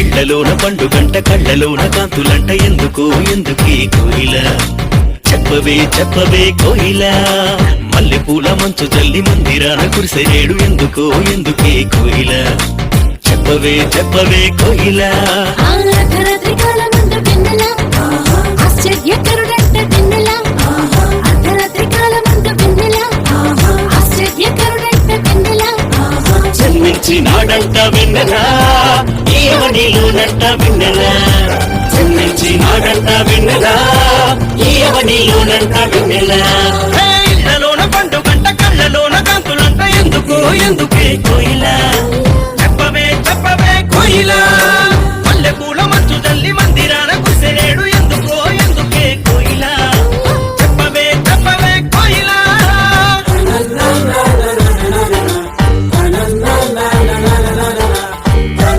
ఇళ్లలోన పండుగంట కళ్ళలోన కాంతులంట ఎందుకు ఎందుకే కోయిల చెప్పవే చెప్పవే కోయిల మల్లె పూల మంచు జల్లి మందిరాన కురిసేడు ఎందుకో ఎందుకే కోయిల చెప్పవే చెప్పవే కోయిల జన్మించినాడంట వెన్నెలా ఈయవనిలోనంట వెన్నెలా జన్మించినాడంట వెన్నెలా ఈయవనిలోనంట వెన్నెలా ఇళ్లలోన పండుగంట కళ్ళలోన కాంతులంట ఎందుకో ఎందుకే కోయిల చెప్పవే చెప్పవే